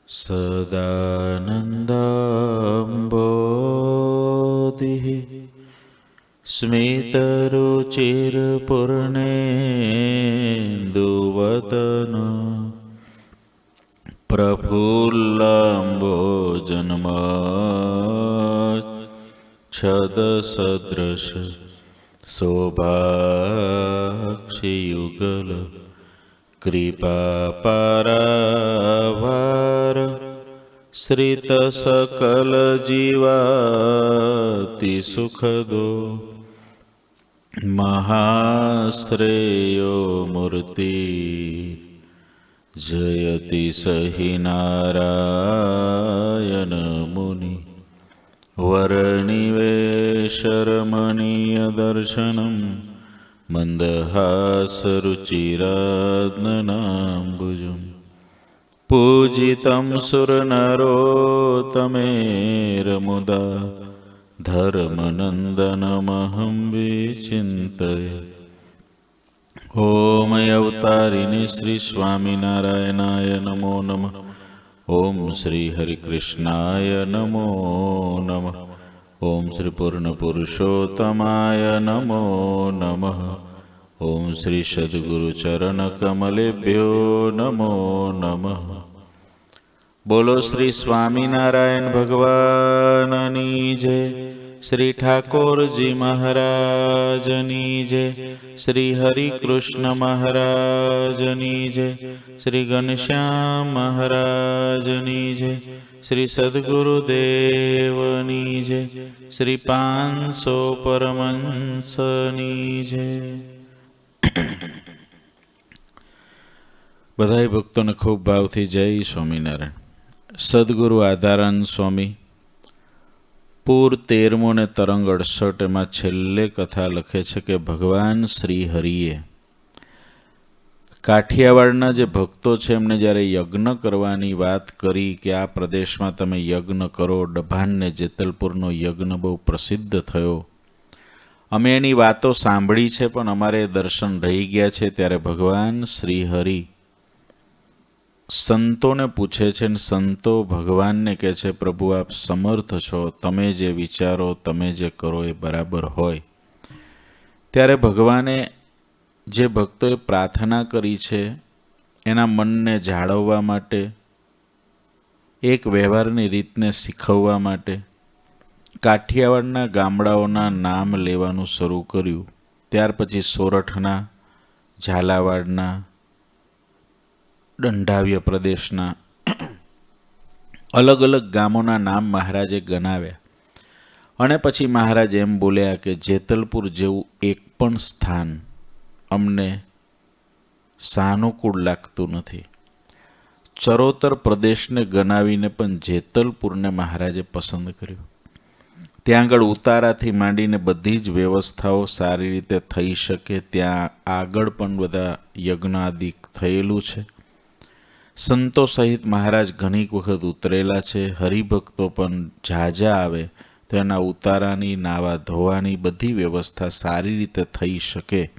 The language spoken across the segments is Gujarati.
સદાનંદાંબોધિ સ્મિતરુચિરપૂર્ણેન્દુવદન પ્રફુલ્લંબોજન્મચ્છદસદૃશ શોભાક્ષિયુગલ કૃપાપારાવાર શ્રિતસકલજીવાતિસુખદો મહાશ્રેયો મૂર્તિ જયતિ સહિ નારાયણ મુનિ વર્ણિવેશરમણીય દર્શનમ મંદહાસરુચિરાનનાંબુજમ પૂજિતમ સુરનરોત્તમેરમુદા ધર્મનંદનમહં વિચિંતયે. ઓમ અવતારિણી શ્રી સ્વામિનારાયણાય નમો નમઃ. ઓમ શ્રી હરિકૃષ્ણાય નમો નમઃ. ઓમ શ્રી પૂર્ણ પુરુષોત્તમાય નમો નમઃ. ઓમ શ્રી સદ્ગુરુ ચરણ કમલેભ્યો નમો નમઃ. બોલો શ્રી સ્વામિનારાયણ ભગવાનની જય. શ્રી ઠાકોરજી મહારાજની જય. શ્રી હરિકૃષ્ણ મહારાજની જય. શ્રી ઘનશ્યામ મહારાજની જય. શ્રી સદ્ગુરુદેવની જય. શ્રી 500 પરમહંસની જય. બધાય ભક્તોને ખૂબ ભાવથી જય સ્વામિનારાયણ. સદગુરુ આધારાનંદ સ્વામી પૂર 13મો ને તરંગ 68 એમાં છેલ્લે કથા લખે છે કે ભગવાન શ્રી હરિએ કાઠિયાવાડના જે ભક્તો છે એમને જ્યારે યજ્ઞ કરવાની વાત કરી કે આ પ્રદેશમાં તમે યજ્ઞ કરો, ડભાન ને જેતલપુરનો યજ્ઞ બહુ પ્રસિદ્ધ થયો, અમે એની વાતો સાંભળી છે પણ અમારે દર્શન રહી ગયા છે. ત્યારે ભગવાન શ્રી હરિ સંતોને પૂછે છે ને સંતો ભગવાનને કહે છે, પ્રભુ આપ સમર્થ છો, તમે જે વિચારો, તમે જે કરો એ બરાબર હોય. ત્યારે ભગવાને જે ભક્તોએ પ્રાર્થના કરી છે એના મનને જાળવવા માટે, એક વ્યવહારની રીતને શીખવવા માટે કાઠિયાવાડના ગામડાઓના નામ લેવાનું શરૂ કર્યું. ત્યાર પછી સોરઠના, ઝાલાવાડના, દંડાવ્ય પ્રદેશના અલગ અલગ ગામોના નામ મહારાજે ગણાવ્યા. અને પછી મહારાજ એમ બોલ્યા કે જેતલપુર જેવું એક પણ સ્થાન અમને સાનુકૂળ લાગતું નથી. ચરોતર પ્રદેશને ગણાવીને પણ જેતલપુરને મહારાજે પસંદ કર્યું. ત્યાં આગળ ઉતારાથી માંડીને બધી જ વ્યવસ્થાઓ સારી રીતે થઈ શકે, ત્યાં આગળ પણ બધા યજ્ઞાદિ થયેલું છે. સંતો સહિત મહારાજ ઘણી વખત ઉતરેલા છે. હરિભક્તો પણ ઝાઝા આવે તો એના ઉતારાની, નાવા ધોવાની બધી વ્યવસ્થા સારી રીતે થઈ શકે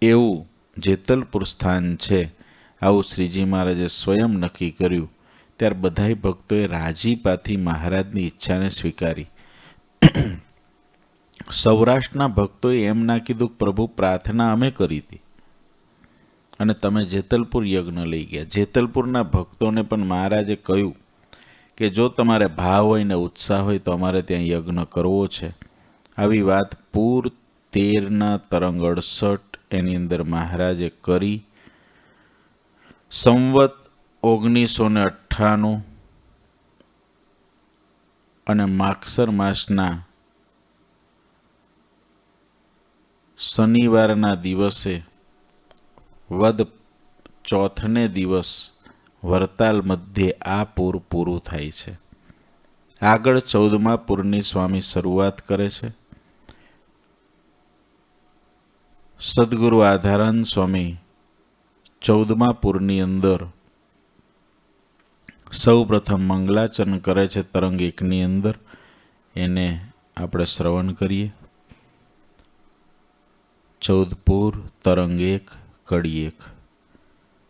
એવું જેતલપુર સ્થાન છે. આવું શ્રીજી મહારાજે સ્વયં નક્કી કર્યું. ત્યારે બધાય ભક્તોએ રાજીપાથી મહારાજની ઈચ્છાને સ્વીકારી. સૌરાષ્ટ્રના ભક્તોએ એમ ના કીધું, પ્રભુ પ્રાર્થના અમે કરી હતી અને તમે જેતલપુર યજ્ઞ લઈ ગયા. જેતલપુરના ભક્તોને પણ મહારાજે કહ્યું કે જો તમારે ભાવ હોય ને ઉત્સાહ હોય તો અમારે ત્યાં યજ્ઞ કરવો છે. આવી વાત પૂર 13ના તરંગ 68 એની અંદર મહારાજે કરી. સંવત 1998 અને માગસર માસના શનિવારના દિવસે વદ ચોથને દિવસ વરતાલ મધ્યે આ પૂર પૂરું થાય છે. આગળ 14મા પૂરની સ્વામી શરૂઆત કરે છે. સદગુરુ આધારાનંદ સ્વામી 14મા પૂરની અંદર સૌ પ્રથમ મંગલાચરણ કરે છે. તરંગ 1ની અંદર એને આપણે શ્રવણ કરીએ. 14 પૂર તરંગ 1 કડી 1.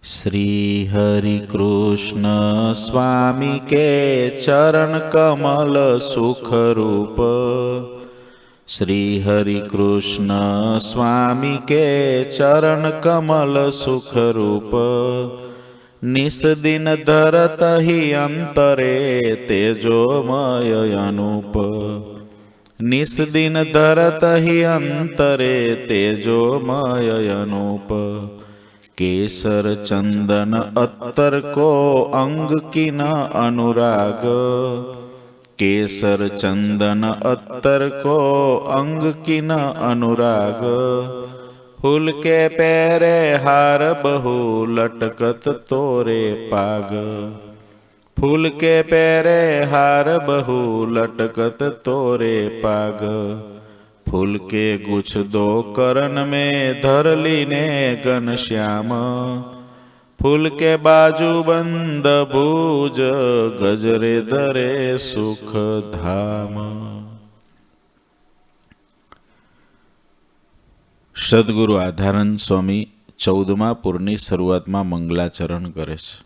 श्री हरि कृष्ण स्वामी के चरण कमल सुख रूप। श्री हरि कृष्ण स्वामी के चरण कमल सुख रूप। निस दिन धरत ही अंतरे तेजोमय अनूप। निस दिन धरत ही अंतरे तेजोमय अनूप। केसर चंदन अत्तर को अंग की न अनुराग। केसर चंदन अत्तर को अंग की न अनुराग। फूल के पैरे हार बहु लटकत तोरे पाग। फूल के पैरे हार बहु लटकत तोरे पाग। फूल के गुछ दो करण में धर लीने घनश्याम। फूल के बाजू बंद भूज गजरे धरे सुख धाम। સદગુરુ આધાનંદ સ્વામી 14મા પૂરની શરૂઆતમાં મંગલાચરણ કરે છે.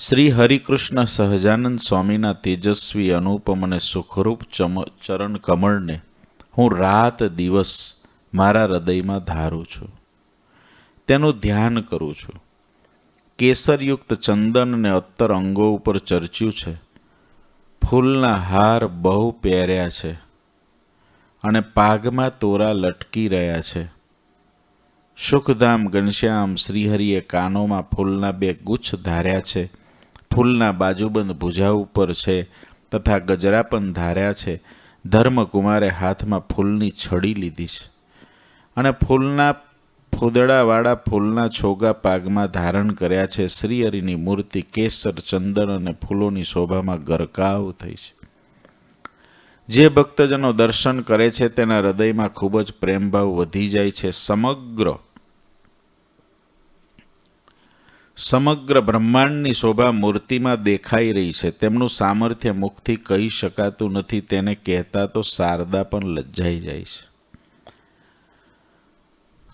શ્રી હરિકૃષ્ણ સહજાનંદ સ્વામીના તેજસ્વી અનુપમ અને સુખરૂપ ચરણ કમળને હું રાત દિવસ મારા હૃદયમાં ધારું છું, તેનું ધ્યાન કરું છું. કેસરયુક્ત ચંદન અને અત્તર અંગો ઉપર ચર્ચ્યું છે. ફૂલના હાર બહુ પહેર્યા છે અને પાગમાં તોરા લટકી રહ્યા છે. સુખધામ ઘનશ્યામ શ્રીહરિએ કાનોમાં ફૂલના 2 ગુચ્છ ધાર્યા છે. ફૂલના બાજુબંધ ભુજા ઉપર છે તથા ગજરા પણ ધાર્યા છે. ધર્મકુમારે હાથમાં ફૂલની છડી લીધી છે અને ફૂલના ફૂદડાવાળા ફૂલના છોગા પાગમાં ધારણ કર્યા છે. શ્રીહરિની મૂર્તિ કેસર ચંદન અને ફૂલોની શોભામાં ગરકાવ થઈ છે. જે ભક્તજનો દર્શન કરે છે તેના હૃદયમાં ખૂબ જ પ્રેમભાવ વધી જાય છે. સમગ્ર બ્રહ્માંડની શોભા મૂર્તિમાં દેખાઈ રહી છે. તેમનું સામર્થ્ય મુખથી કહી શકાતું નથી. તેને કહેતા તો શારદા પણ લજ્જાઈ જાય છે.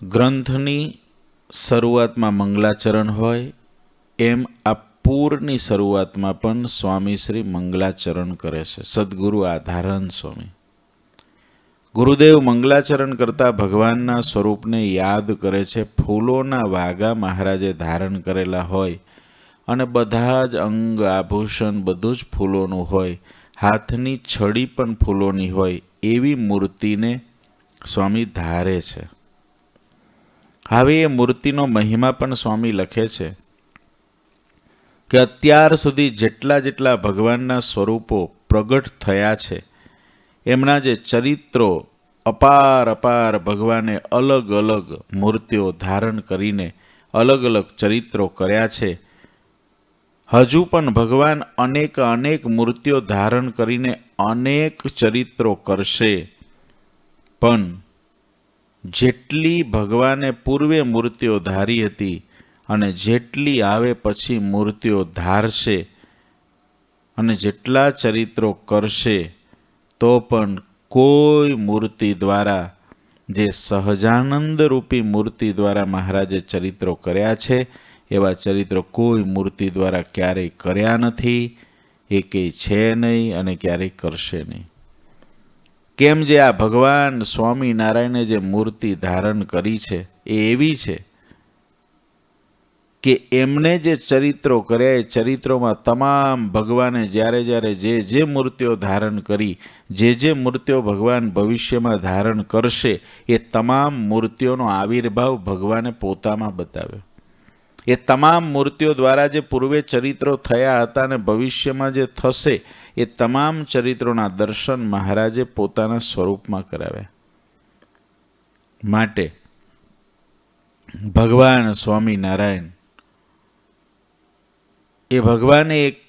ગ્રંથની શરૂઆતમાં મંગલાચરણ હોય એમ આ પૂરની શરૂઆતમાં પણ સ્વામી શ્રી મંગલાચરણ કરે છે. સદગુરુ આધાનંદ સ્વામી ગુરુદેવ મંગલાચરણ કરતા ભગવાનના સ્વરૂપને યાદ કરે છે. ફૂલોના વાગા મહારાજે ધારણ કરેલા હોય અને બધા જ અંગ આભૂષણ બધું જ ફૂલોનું હોય. હાથની છડી પણ ફૂલોની હોય એવી મૂર્તિને સ્વામી ધારે છે. હવે એ મૂર્તિનો મહિમા પણ સ્વામી લખે છે કે અત્યાર સુધી જેટલા ભગવાનના સ્વરૂપો પ્રગટ થયા છે એમના જે ચરિત્રો અપાર ભગવાને અલગ અલગ મૂર્તિઓ ધારણ કરીને અલગ અલગ ચરિત્રો કર્યા છે. હજુ પણ ભગવાન અનેક મૂર્તિઓ ધારણ કરીને અનેક ચરિત્રો કરશે. પણ જેટલી ભગવાને પૂર્વે મૂર્તિઓ ધારી હતી અને જેટલી આવે પછી મૂર્તિઓ ધારશે અને જેટલા ચરિત્રો કરશે તો પણ કોઈ મૂર્તિ દ્વારા જે સહજાનંદ રૂપી મૂર્તિ દ્વારા મહારાજે ચરિત્રો કર્યા છે એવા ચરિત્રો કોઈ મૂર્તિ દ્વારા ક્યારેય કર્યા નથી, એકેય છે નહીં અને ક્યારેય કરશે નહીં. કેમ જે આ ભગવાન સ્વામિનારાયણે જે મૂર્તિ ધારણ કરી છે એ એવી છે કે એમને જે ચરિત્રો કર્યા એ ચરિત્રોમાં તમામ ભગવાને જ્યારે જે મૂર્તિઓ ધારણ કરી, જે મૂર્તિઓ ભગવાન ભવિષ્યમાં ધારણ કરશે એ તમામ મૂર્તિઓનો આવિર્ભાવ ભગવાને પોતામાં બતાવ્યો. એ તમામ મૂર્તિઓ દ્વારા જે પૂર્વે ચરિત્રો થયા હતા અને ભવિષ્યમાં જે થશે એ તમામ ચરિત્રોના દર્શન મહારાજે પોતાના સ્વરૂપમાં કરાવ્યા. માટે ભગવાન સ્વામિનારાયણ એ ભગવાને એક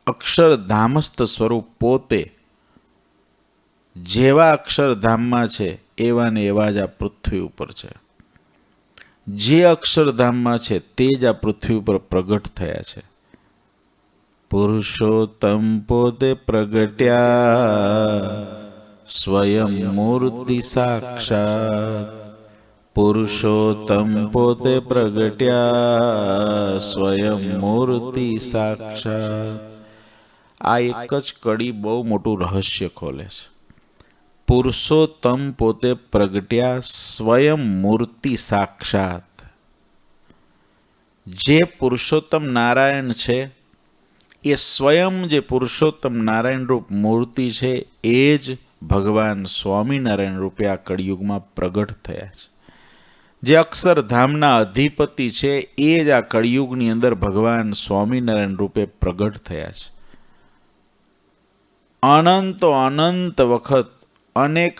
અક્ષરધામસ્થ સ્વરૂપ પોતે જેવા અક્ષરધામમાં છે એવા ને એવા જ આ પૃથ્વી ઉપર છે. જે અક્ષરધામમાં છે તે જ આ પૃથ્વી ઉપર પ્રગટ થયા છે. પુરુષોત્તમ પોતે પ્રગટ્યા સ્વયં મૂર્તિ સાક્ષાત. પુરુષોત્તમ પોતે પ્રગટ્યા સ્વયં મૂર્તિ સાક્ષાત. આ એક જ કડી બહુ મોટું રહસ્ય ખોલે છે. પુરુષોત્તમ પોતે પ્રગટ્યા સ્વયં મૂર્તિ સાક્ષાત. જે પુરુષોત્તમ નારાયણ છે એ સ્વયં જે પુરુષોત્તમ નારાયણ રૂપ મૂર્તિ છે એ જ ભગવાન સ્વામિનારાયણ રૂપે આ કળિયુગમાં પ્રગટ થયા છે. જે અક્ષરધામના અધિપતિ છે એ જ આ કળિયુગની અંદર ભગવાન સ્વામિનારાયણ રૂપે પ્રગટ થયા છે. અનંતો અનંત વખત અનેક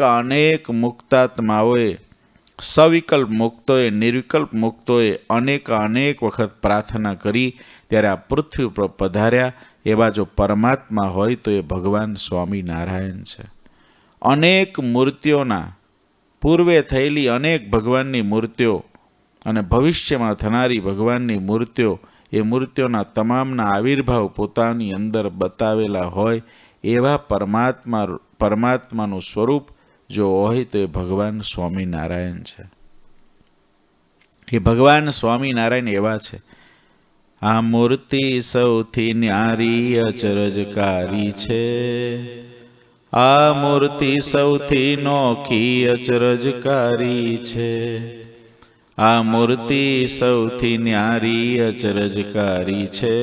મુક્તાત્માઓએ, સવિકલ્પ મુક્તોએ, નિર્વિકલ્પ મુક્તોએ અનેક વખત પ્રાર્થના કરી ત્યારે આ પૃથ્વી ઉપર પધાર્યા એવા જો પરમાત્મા હોય તો એ ભગવાન સ્વામિનારાયણ છે. અનેક મૂર્તિઓના પૂર્વે થયેલી અનેક ભગવાનની મૂર્તિઓ અને ભવિષ્યમાં થનારી ભગવાનની મૂર્તિઓ, એ મૂર્તિઓના તમામના આવિર્ભાવ પોતાની અંદર બતાવેલા હોય એવા પરમાત્માનું સ્વરૂપ જો હોય તો એ ભગવાન સ્વામિનારાયણ છે. એ ભગવાન સ્વામિનારાયણ એવા છે. આ મૂર્તિ સૌથી ન્યારી અચરજકારી છે. આ મૂર્તિ સૌથી નોખી અચરજકારી છે. આ મૂર્તિ સૌથી ન્યારી અચરજકારી છે.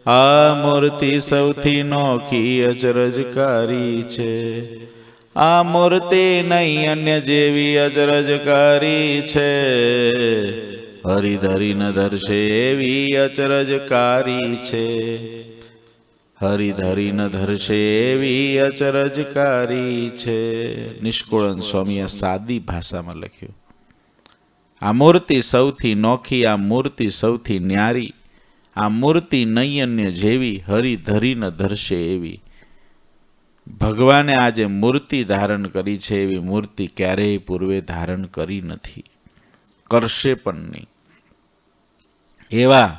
આ મૂર્તિ સૌથી નોખી અચરજકારી છે. આ મૂર્તિ નહીં અન્ય જેવી અચરજકારી છે. હરિધરી ન ધરશે એવી અચરજકારી છે. હરિધરી ન ધરશે એવી અચરજકારી છે. નિષ્કુળન સ્વામીએ સાદી ભાષામાં લખ્યું. આ મૂર્તિ સૌથી નોખી, આ મૂર્તિ સૌથી ન્યારી, આ મૂર્તિ નહીં અન્ય જેવી, હરિધરી ન ધરશે એવી. ભગવાને આજે મૂર્તિ ધારણ કરી છે એવી મૂર્તિ ક્યારેય પૂર્વે ધારણ કરી નથી, કરશે પણ નહીં. એવા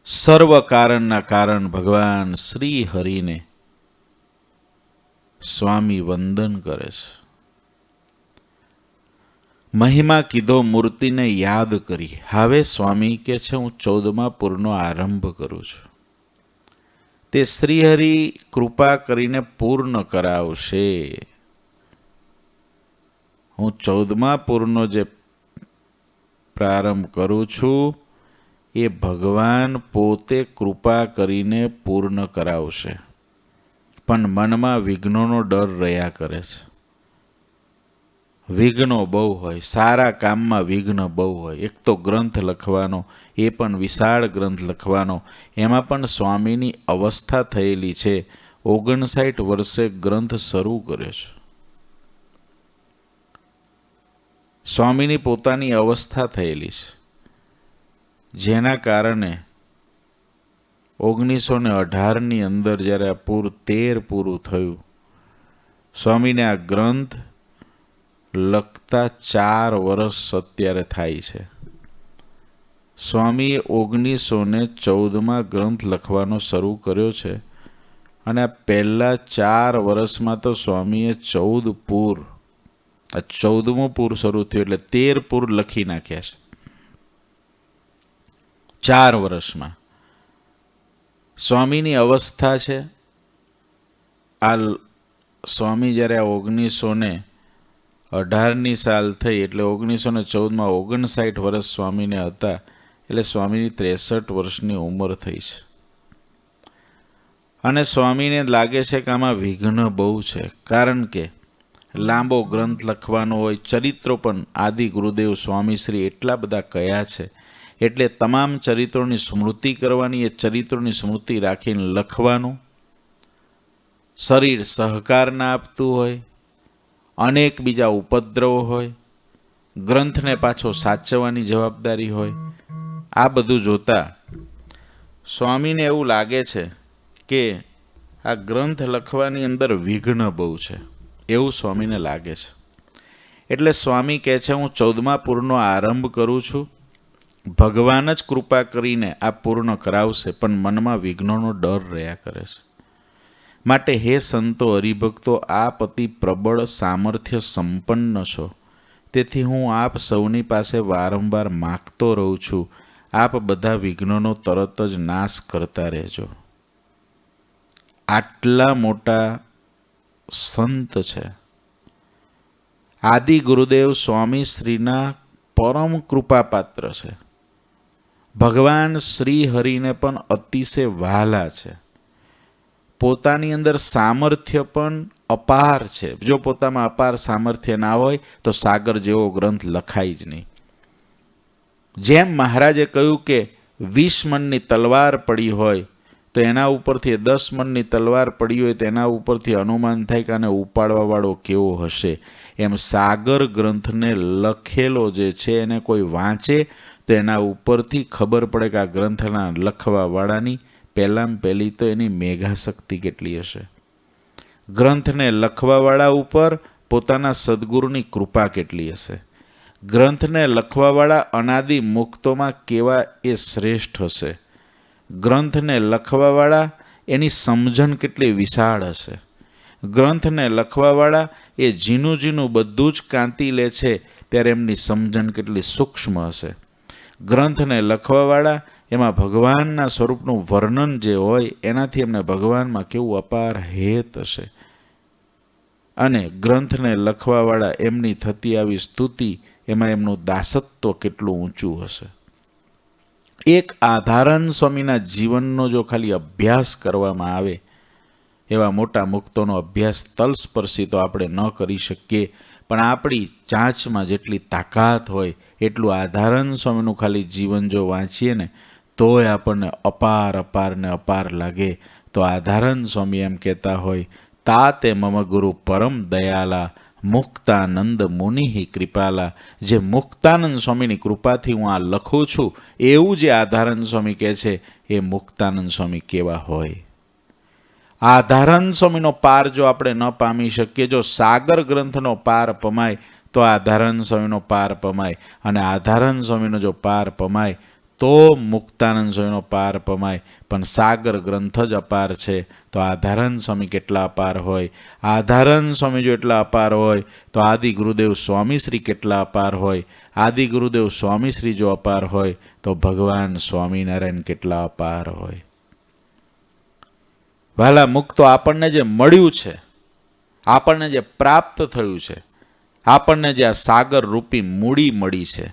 સર્વ કારણના કારણ ભગવાન શ્રી હરિને સ્વામી વંદન કરે છે. મહિમા કીધો મૂર્તિને યાદ કરી. હવે સ્વામી કે છે હું 14મા પૂરનો આરંભ કરું છું. તે શ્રીહરિ કૃપા કરીને પૂર્ણ કરાવશે. હું 14મા પૂરનો જે પ્રારંભ કરું છું એ ભગવાન પોતે કૃપા કરીને પૂર્ણ કરાવશે. પણ મનમાં વિઘ્નોનો ડર રહ્યા કરે છે. વિઘ્નો બહુ હોય, સારા કામમાં વિઘ્ન બહુ હોય. એક તો ગ્રંથ લખવાનો, એ પણ વિશાળ ગ્રંથ લખવાનો, એમાં પણ સ્વામીની અવસ્થા થયેલી છે. 59 વર્ષે ગ્રંથ શરૂ કર્યો છે. સ્વામીની પોતાની અવસ્થા થયેલી છે, જેના કારણે 1918ની અંદર જ્યારે આ 13 પૂરું થયું, સ્વામીને આ ગ્રંથ લખતા 4 વર્ષ અત્યારે થાય છે. સ્વામીએ 1914માં ગ્રંથ લખવાનો શરૂ કર્યો છે અને આ પહેલા 4 વર્ષમાં તો સ્વામીએ 14 પૂર, આ 14મું પૂર શરૂ થયું એટલે 13 પૂર લખી નાખ્યા છે 4 વર્ષમાં. સ્વામીની અવસ્થા છે આ. સ્વામી જ્યારે આ 1918ની સાલ થઈ એટલે 1914માં 59 વર્ષ સ્વામીને હતા, એટલે સ્વામીની 63 વર્ષની ઉંમર થઈ છે. અને સ્વામીને લાગે છે કે આમાં વિઘ્ન બહુ છે, કારણ કે લાંબો ગ્રંથ લખવાનો હોય, ચરિત્રો પણ આદિ ગુરુદેવ સ્વામીશ્રી એટલા બધા કયા છે એટલે તમામ ચરિત્રોની સ્મૃતિ કરવાની, એ ચરિત્રોની સ્મૃતિ રાખીને લખવાનું. શરીર સહકાર ના આપતું હોય, અનેક બીજા ઉપદ્રવ હોય, ગ્રંથને પાછો સાચવવાની જવાબદારી હોય. આ બધું જોતા સ્વામીને એવું લાગે છે કે આ ગ્રંથ લખવાની અંદર વિઘ્ન બહુ છે, એવું સ્વામીને લાગે છે. એટલે સ્વામી કહે છે હું 14મા પૂરનો આરંભ કરું છું. ભગવાન જ કૃપા કરીને આ પૂર્ણ કરાવશે, પણ મનમાં વિઘ્નોનો ડર રહ્યા કરે છે. માટે હે સંતો હરિભક્તો, આપ અતિ પ્રબળ સામર્થ્ય સંપન્ન છો, તેથી હું આપ સૌની પાસે વારંવાર માગતો રહું છું, આપ બધા વિઘ્નોનો તરત જ નાશ કરતા રહેજો. આટલા મોટા સંત છે, આદિ ગુરુદેવ સ્વામી શ્રીના પરમ કૃપાપાત્ર છે. ભગવાન શ્રી હરિને પણ અતિશય વહાલા છે. પોતાની અંદર સામર્થ્ય પણ અપાર છે. જો પોતામાં અપાર સામર્થ્ય ના હોય તો સાગર જેવો ગ્રંથ લખાય જ નહીં. જેમ મહારાજે કહ્યું કે 20 મણની તલવાર પડી હોય તો એના ઉપરથી 10 મણની તલવાર પડી હોય તો એના ઉપરથી અનુમાન થાય કે આને ઉપાડવાવાળો કેવો હશે. એમ સાગર ગ્રંથને લખેલો જે છે એને કોઈ વાંચે તો એના ઉપરથી ખબર પડે કે આ ગ્રંથના લખવાવાળાની પહેલાં પહેલી તો એની મેઘા શક્તિ કેટલી હશે. ગ્રંથને લખવાવાળા ઉપર પોતાના સદગુરુની કૃપા કેટલી હશે. ગ્રંથને લખવાવાળા અનાદિ મુક્તોમાં કેવા એ શ્રેષ્ઠ હશે. ગ્રંથને લખવાવાળા એની સમજણ કેટલી વિશાળ હશે. ગ્રંથને લખવાવાળા એ ઝીણું ઝીણું બધું જ કાંતિ લે છે ત્યારે એમની સમજણ કેટલી સૂક્ષ્મ હશે. ગ્રંથને લખવાવાળા એમાં ભગવાનના સ્વરૂપનું વર્ણન જે હોય એનાથી એમને ભગવાનમાં કેવું અપાર હેત હશે. અને ગ્રંથને લખવાવાળા એમની થતી આવી સ્તુતિ એમાં એમનું દાસત્વ કેટલું ઊંચું હશે. એક આધારાનંદ સ્વામીના જીવનનો જો ખાલી અભ્યાસ કરવામાં આવે, એવા મોટા મુક્તોનો અભ્યાસ તલસ્પર્શી તો આપણે ન કરી શકીએ, પણ આપણી ચાંચમાં જેટલી તાકાત હોય એટલું આધારાનંદ સ્વામીનું ખાલી જીવન જો વાંચીએ ને તોય આપણને અપાર અપાર ને અપાર લાગે. તો આધારાનંદ સ્વામી એમ કહેતા હોય, તાતે મમ ગુરુ પરમ દયાલા મુક્તાનંદ મુનિ કૃપાલા. જે મુક્તાનંદ સ્વામીની કૃપાથી હું આ લખું છું એવું જે આધારાનંદ સ્વામી કહે છે એ મુક્તાનંદ સ્વામી કેવા હોય. આધારાનંદ સ્વામીનો પાર જો આપણે ન પામી શકીએ, જો સાગર ગ્રંથનો પાર પમાય તો આધારાનંદ સ્વામીનો પાર પમાય, અને આધારાનંદ સ્વામીનો જો પાર પમાય તો મુક્તાનંદ સ્વામીનો પાર પમાય. પણ સાગર ગ્રંથ જ અપાર છે તો આધારાનંદ સ્વામી કેટલા અપાર હોય. આધારાનંદ સ્વામી જો એટલા અપાર હોય તો આદિ ગુરુદેવ સ્વામી શ્રી કેટલા અપાર હોય. આદિ ગુરુદેવ સ્વામી શ્રી જો અપાર હોય તો ભગવાન સ્વામિનારાયણ કેટલા અપાર હોય. વહાલા મુક્તો, આપણને જે મળ્યું છે, આપણને જે પ્રાપ્ત થયું છે, આપણને જે આ સાગર રૂપી મૂડી મળી છે,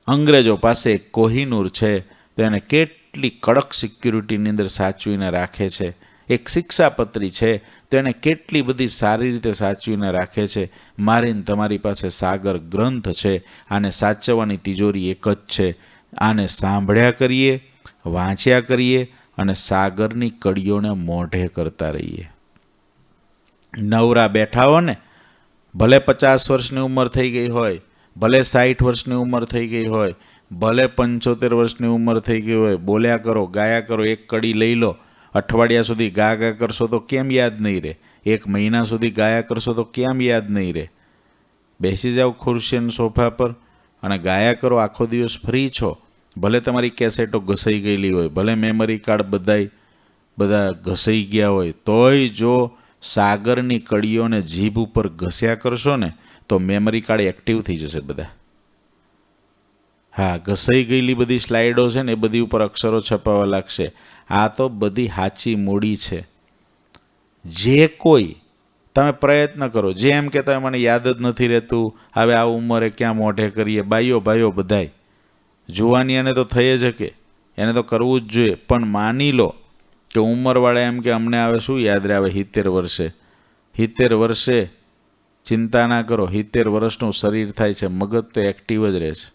અંગ્રેજો પાસે એક કોહિનૂર છે તો એને કેટલી કડક સિક્યુરિટીની અંદર સાચવીને રાખે છે. એક શિક્ષાપત્રી છે તો એને કેટલી બધી સારી રીતે સાચવીને રાખે છે. મારીને તમારી પાસે સાગર ગ્રંથ છે, આને સાચવવાની તિજોરી એક જ છે. આને સાંભળ્યા કરીએ, વાંચ્યા કરીએ અને સાગરની કડીઓને મોઢે કરતા રહીએ. નવરા બેઠા હો ને, ભલે 50 વર્ષની ઉંમર થઈ ગઈ હોય, ભલે 60 વર્ષની ઉંમર થઈ ગઈ હોય, ભલે 75 વર્ષની ઉંમર થઈ ગઈ હોય, બોલ્યા કરો, ગાયા કરો. એક કડી લઈ લો, અઠવાડિયા સુધી ગા કરશો તો કેમ યાદ નહીં રહે? 1 મહિના સુધી ગાયા કરશો તો કેમ યાદ નહીં રહે? બેસી જાઓ ખુરશી અને સોફા પર અને ગાયા કરો. આખો દિવસ ફ્રી છો, ભલે તમારી કેસેટો ઘસાઈ ગયેલી હોય, ભલે મેમરી કાર્ડ બધા ઘસાઈ ગયા હોય, તોય જો સાગરની કડીઓને જીભ ઉપર ઘસ્યા કરશો ને તો મેમરી કાર્ડ એક્ટિવ થઈ જશે બધા. હા, ઘસાઈ ગયેલી બધી સ્લાઇડો છે ને એ બધી ઉપર અક્ષરો છપાવા લાગશે. આ તો બધી સાચી મૂડી છે. જે કોઈ તમે પ્રયત્ન કરો, જે એમ કહેતા હોય મને યાદ જ નથી રહેતું, હવે આ ઉંમરે ક્યાં મોઢે કરીએ. બાઈઓ ભાઈઓ બધાય, જોવાની એને તો થઈ જ કે એને તો કરવું જ જોઈએ. પણ માની લો કે ઉંમરવાળા એમ કે અમને હવે શું યાદ રહે, હવે 70 વર્ષે ચિંતા ના કરો. 70 વર્ષનું શરીર થાય છે, મગજ તો એક્ટિવ જ રહે છે.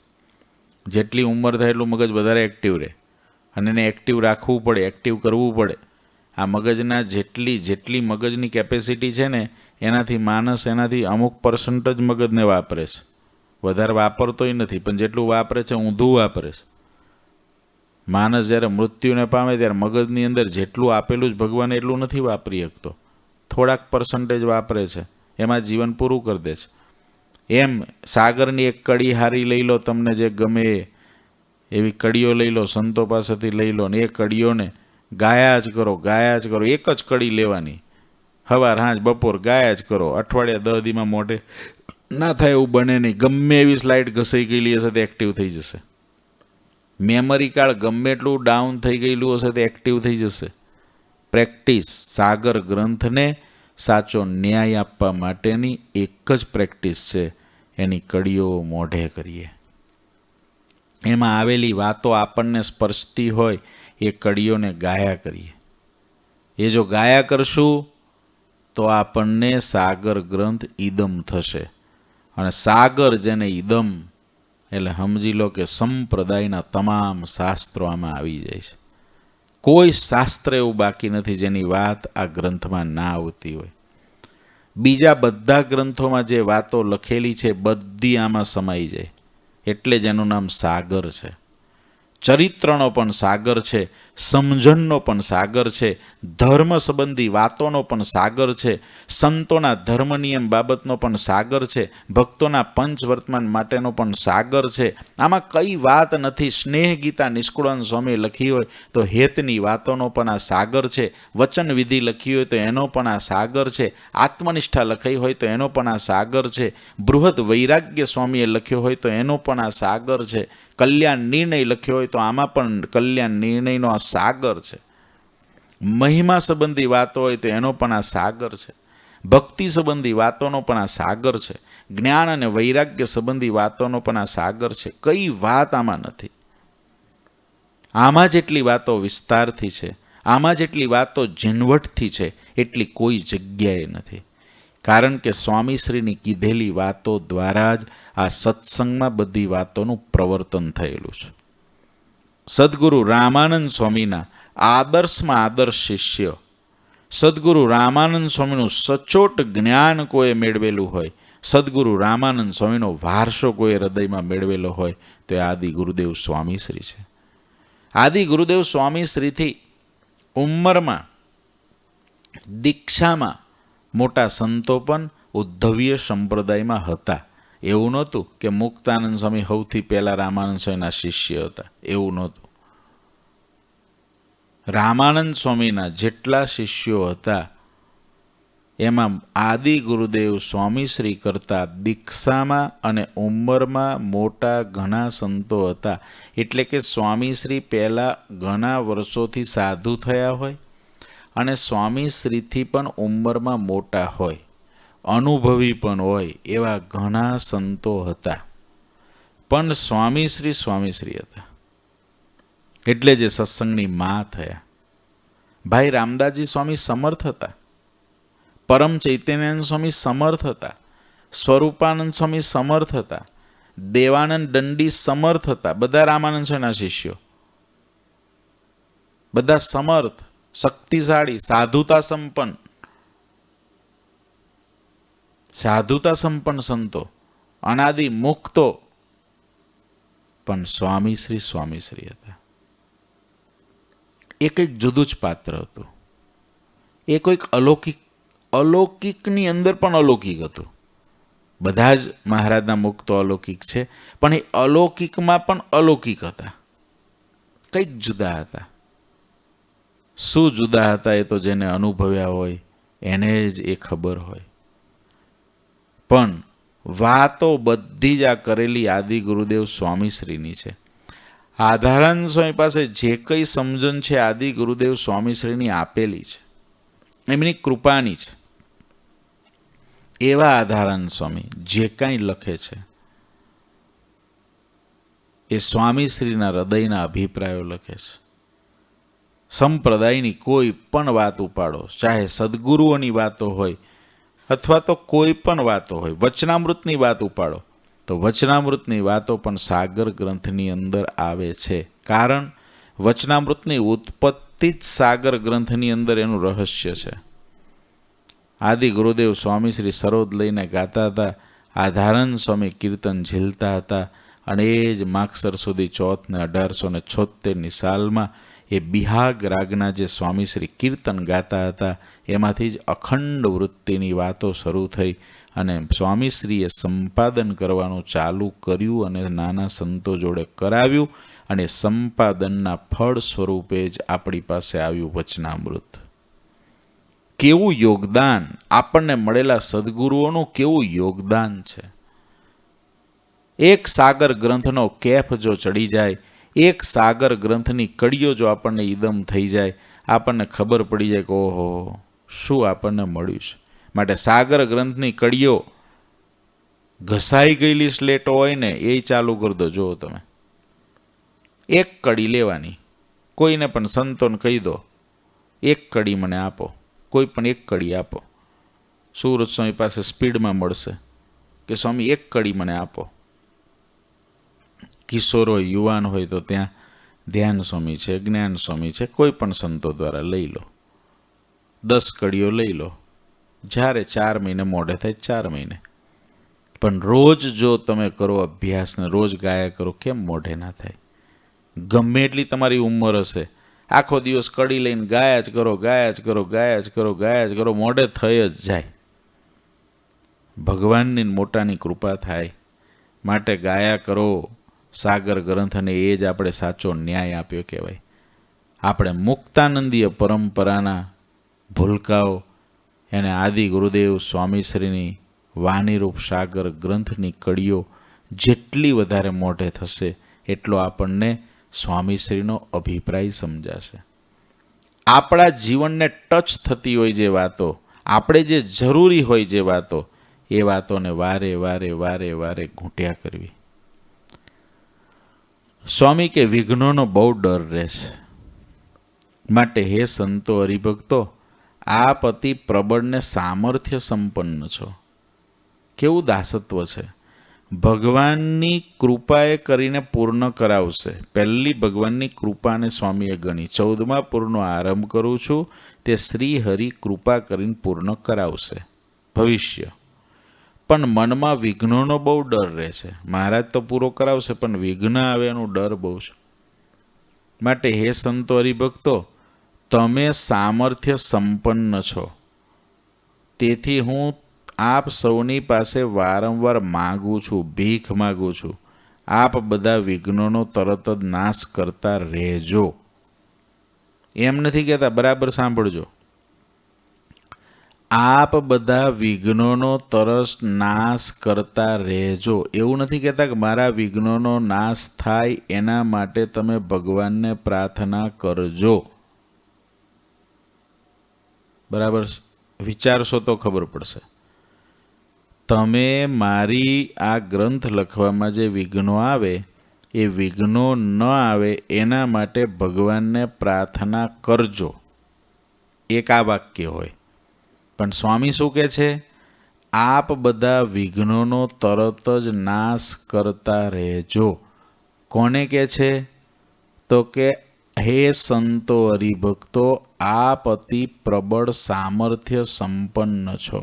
જેટલી ઉંમર થાય એટલું મગજ વધારે એક્ટિવ રહે, અને એને એક્ટિવ રાખવું પડે, એક્ટિવ કરવું પડે. આ મગજના જેટલી મગજની કેપેસિટી છે ને એનાથી અમુક % જ મગજને વાપરે છે. વધારે વાપરતોય નથી, પણ જેટલું વાપરે છે ઊંધું વાપરે છે. માણસ જ્યારે મૃત્યુને પામે ત્યારે મગજની અંદર જેટલું આપેલું જ ભગવાન એટલું નથી વાપરી શકતો, થોડાક % વાપરે છે, એમાં જીવન પૂરું કરી દે છે. એમ સાગરની એક કડી હારી લઈ લો, તમને જે ગમે એવી કડીઓ લઈ લો, સંતો પાસેથી લઈ લો, ને એ કડીઓને ગાયા જ કરો. એક જ કડી લેવાની, સવાર સાંજ બપોર ગાયા જ કરો. અઠવાડિયા 10 દીમાં મોઢે ના થાય એવું બને નહીં. ગમે એવી સ્લાઇડ ઘસાઈ ગયેલી હશે તે એક્ટિવ થઈ જશે. મેમરી કાર્ડ ગમે એટલું ડાઉન થઈ ગયેલું હશે તે એક્ટિવ થઈ જશે. પ્રેક્ટિસ. સાગર ગ્રંથને સાચો ન્યાય આપવા માટેની એક જ પ્રેક્ટિસ છે, એની કડીઓ મોઢે કરીએ. એમાં આવેલી વાતો આપણને સ્પર્શતી હોય એ કડીઓને ગાયા કરીએ. એ જો ગાયા કરશું તો આપણને સાગર ગ્રંથ ઈદમ થશે. અને સાગર જેને ઈદમ એટલે સમજી લો કે સંપ્રદાયના તમામ શાસ્ત્રો આમાં આવી જાય છે. કોઈ શાસ્ત્ર એવું બાકી નથી જેની વાત આ ગ્રંથમાં ના આવતી હોય. બીજા બધા ગ્રંથોમાં જે વાતો લખેલી છે બધી આમાં સમાઈ જાય. એટલે જ એનું નામ સાગર છે. ચરિત્રનો પણ સાગર છે, સમજણનો પણ સાગર છે, ધર્મ સંબંધી વાતોનો પણ સાગર છે, સંતોના ધર્મ નિયમ બાબતનો પણ સાગર છે, ભક્તોના પંચ વર્તમાન માટેનો પણ સાગર છે. આમાં કઈ વાત નથી. સ્નેહ ગીતા નિષ્કુળાનંદ સ્વામી લખી હોય તો હેતની વાતોનો પણ આ સાગર છે. વચન વિધિ લખી હોય તો એનો પણ આ સાગર છે. આત્મનિષ્ઠા લખાઈ હોય તો એનો પણ આ સાગર છે. બૃહદ વૈરાગ્ય સ્વામીએ લખ્યો હોય તો એનો પણ આ સાગર છે. કલ્યાણ નિર્ણય લખ્યો હોય તો આમાં પણ કલ્યાણ નિર્ણયનો આ સાગર છે. મહિમા સંબંધી વાતો હોય તો એનો પણ આ સાગર છે. ભક્તિ સંબંધી વાતોનો પણ આ સાગર છે. જ્ઞાન અને વૈરાગ્ય સંબંધી વાતોનો પણ આ સાગર છે. કઈ વાત આમાં નથી. આમાં જેટલી વાતો વિસ્તારથી છે, આમાં જેટલી વાતો ઝીણવટથી છે, એટલી કોઈ જગ્યાએ નથી. કારણ કે સ્વામીશ્રીની કીધેલી વાતો દ્વારા જ આ સત્સંગમાં બધી વાતોનું પ્રવર્તન થયેલું છે. સદગુરુ રામાનંદ સ્વામીના આદર્શમાં આદર્શ શિષ્ય, સદગુરુ રામાનંદ સ્વામીનું સચોટ જ્ઞાન કોઈએ મેળવેલું હોય, સદગુરુ રામાનંદ સ્વામીનો વારસો કોઈ હૃદયમાં મેળવેલો હોય તો એ આદિ ગુરુદેવ સ્વામીશ્રી છે. આદિ ગુરુદેવ સ્વામીશ્રીથી ઉંમરમાં, દીક્ષામાં મોટા સંતો પણ ઉદ્ધવીય સંપ્રદાયમાં હતા. એવું નહોતું કે મુક્તાનંદ સ્વામી સૌથી પહેલા રામાનંદ સ્વામીના શિષ્ય હતા. એવું નહોતું. રામાનંદ સ્વામીના જેટલા શિષ્યો હતા એમાં આદિ ગુરુદેવ સ્વામીશ્રી કરતા દીક્ષામાં અને ઉંમરમાં મોટા ઘણા સંતો હતા. એટલે કે સ્વામીશ્રી પહેલાં ઘણા વર્ષોથી સાધુ થયા હોય અને સ્વામીશ્રીથી પણ ઉંમરમાં મોટા હોય, અનુભવી પણ હોય એવા ઘણા સંતો હતા. પણ સ્વામીશ્રી હતા. એટલે જે સત્સંગની માં થયા. ભાઈ રામદાસજી સ્વામી સમર્થ હતા, પરમ ચૈતન્યાનંદ સ્વામી સમર્થ હતા, સ્વરૂપાનંદ સ્વામી સમર્થ હતા, દેવાનંદ દંડી સમર્થ હતા. બધા રામાનંદ સ્વામીના શિષ્યો, બધા સમર્થ, શક્તિશાળી, સાધુતા સંપન્ન સંતો, અનાદિ મુક્તો. પણ સ્વામીશ્રી હતા. એ કંઈક જુદું જ પાત્ર હતું. એ કોઈક અલૌકિકની અંદર પણ અલૌકિક હતું. બધા જ મહારાજના મુક્તો અલૌકિક છે, પણ એ અલૌકિકમાં પણ અલૌકિક હતા. કંઈક જુદા હતા. શું જુદા હતા એ તો જેને અનુભવ્યા હોય એને જ એ ખબર હોય. પણ વાતો બધી જ આ કરેલી આદિ ગુરુદેવ સ્વામીશ્રીની છે. આધારાનંદ સ્વામી પાસે જે કંઈ સમજણ છે આદિ ગુરુદેવ સ્વામીશ્રીની આપેલી છે, એમની કૃપાની છે. એવા આધારાનંદ સ્વામી જે કાંઈ લખે છે એ સ્વામીશ્રીના હૃદયના અભિપ્રાયો લખે છે. સંપ્રદાયની કોઈ પણ વાત ઉપાડો, ચાહે સદગુરુઓની વાતો હોય અથવા તો કોઈ પણ વાતો હોય, વચનામૃતની વાત ઉપાડો તો વચનામૃતની વાતો પણ સાગર ગ્રંથની અંદર આવે છે. કારણ વચનામૃતની ઉત્પત્તિ જ સાગર ગ્રંથની અંદર એનું રહસ્ય છે. આદિ ગુરુદેવ સ્વામીશ્રી સરોદ લઈને ગાતા હતા, આધારાનંદ સ્વામી કીર્તન ઝીલતા હતા. અને એ જ માગસર સુધી ચોથને 1876ની સાલમાં એ બિહાગ રાગના જે સ્વામીશ્રી કીર્તન ગાતા હતા એમાંથી જ અખંડ વૃત્તિની વાતો શરૂ થઈ અને સ્વામીશ્રીએ સંપાદન કરવાનું ચાલુ કર્યું અને નાના સંતો જોડે કરાવ્યું. અને સંપાદનના ફળ સ્વરૂપે જ આપણી પાસે આવ્યું વચનામૃત. કેવું યોગદાન આપણને મળેલા સદગુરુઓનું, કેવું યોગદાન છે! એક સાગર ગ્રંથનો કેફ જો ચડી જાય, એક સાગર ગ્રંથની કડીઓ જો આપણને ઈદમ થઈ જાય, આપણને ખબર પડી જાય કે ઓહો શું આપણને મળ્યું છે. માટે સાગર ગ્રંથની કડીઓ ઘસાઈ ગયેલી સ્લેટો હોય ને એ ચાલુ કરી દો. જુઓ તમે, એક કડી લેવાની, કોઈને પણ સંતોને કહી દો એક કડી મને આપો, કોઈ પણ એક કડી આપો. સુરત સ્વામી પાસે સ્પીડમાં મળશે કે સ્વામી એક કડી મને આપો. કિશોર હોય, યુવાન હોય તો ત્યાં ધ્યાન સ્વામી છે, જ્ઞાન સ્વામી છે, કોઈ પણ સંતો દ્વારા લઈ લો. 10 કડીઓ લઈ લો. જ્યારે 4 મહિને મોઢે થાય 4 મહિને. પણ રોજ જો તમે કરો અભ્યાસને, રોજ ગાયા કરો, કેમ મોઢે ના થાય? ગમે એટલી તમારી ઉંમર હશે, આખો દિવસ કડી લઈને ગાયા જ કરો, ગાયા જ કરો, ગાયા જ કરો, ગાયા જ કરો, મોઢે થઈ જ જાય. ભગવાનની મોટાની કૃપા થાય માટે ગાયા કરો સાગર ગ્રંથ, અને એ જ આપણે સાચો ન્યાય આપ્યો કહેવાય. આપણે મુક્તાનંદીય પરંપરાના ભૂલકાઓ એને આદિ ગુરુદેવ સ્વામીશ્રીની વાણીરૂપ સાગર ગ્રંથની કડીઓ જેટલી વધારે મોઢે થશે એટલો આપણને સ્વામીશ્રીનો અભિપ્રાય સમજાશે. આપણા જીવનને ટચ થતી હોય જે વાતો, આપણે જે જરૂરી હોય જે વાતો, એ વાતોને વારે વારે વારે વારે ઘૂંટ્યા કરવી. સ્વામી કે વિઘ્નોનો બહુ ડર રહે છે, માટે હે સંતો હરિભક્તો, આપ અતિ પ્રબળને સામર્થ્ય સંપન્ન છો. કેવું દાસત્વ છે! ભગવાનની કૃપાએ કરીને પૂર્ણ કરાવશે. પહેલી ભગવાનની કૃપાને સ્વામીએ ગણી. 14મા પૂરનો આરંભ કરું છું, તે શ્રી હરિ કૃપા કરીને પૂર્ણ કરાવશે ભવિષ્ય. પણ મનમાં વિઘ્નોનો બહુ ડર રહે છે. મહારાજ તો પૂરો કરાવશે, પણ વિઘ્ન આવે એનો ડર બહુ છે. માટે હે સંતો હરિભક્તો, તમે સામર્થ્ય સંપન્ન છો. તેથી હું આપ સૌની પાસે વારંવાર માગું છું, ભીખ માગું છું, આપ બધા વિઘ્નોનો તરત જ નાશ કરતા રહેજો. એમ નથી કહેતા, બરાબર સાંભળજો. આપ બધા વિઘ્નોનો તરત નાશ કરતા રહેજો. એવું નથી કહેતા કે મારા વિઘ્નોનો નાશ થાય એના માટે તમે ભગવાનને પ્રાર્થના કરજો. બરાબર વિચારશો તો ખબર પડશે. તમે મારી આ ગ્રંથ લખવામાં જે વિઘ્નો આવે, એ વિઘ્નો ન આવે એના માટે ભગવાનને પ્રાર્થના કરજો. એક આ વાક્ય હોય. પણ સ્વામી શું કહે છે? આપ બધા વિઘ્નોનો તરત જ નાશ કરતા રહેજો. કોને કહે છે? તો કે હે સંતો હરિભક્તો, આપ અતિ પ્રબળ સામર્થ્ય સંપન્ન છો.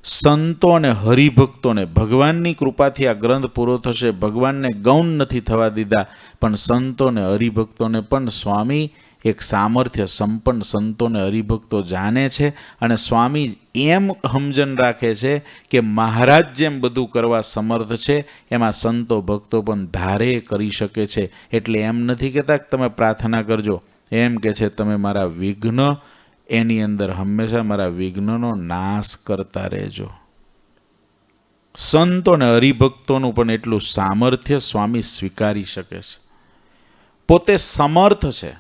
સંતો અને હરિભક્તોને ભગવાનની કૃપાથી આ ગ્રંથ પૂરો થશે. ભગવાનને ગૌણ નથી થવા દીધા, પણ સંતોને હરિભક્તોને પણ સ્વામી એક સામર્થ્ય સંપન્ન સંતોને હરિભક્તો જાણે છે. અને સ્વામી એમ સમજણ રાખે છે કે મહારાજ જેમ બધું કરવા સમર્થ છે, એમાં સંતો ભક્તો પણ ધારે કરી શકે છે. એટલે એમ નથી કહેતા કે તમે પ્રાર્થના કરજો, એમ કે છે તમે મારા વિઘ્ન, એની અંદર હંમેશા મારા વિઘ્નનો નાશ કરતા રહેજો. સંતો અને હરિભક્તોનું પણ એટલું સામર્થ્ય સ્વામી સ્વીકારી શકે છે. પોતે સમર્થ છે,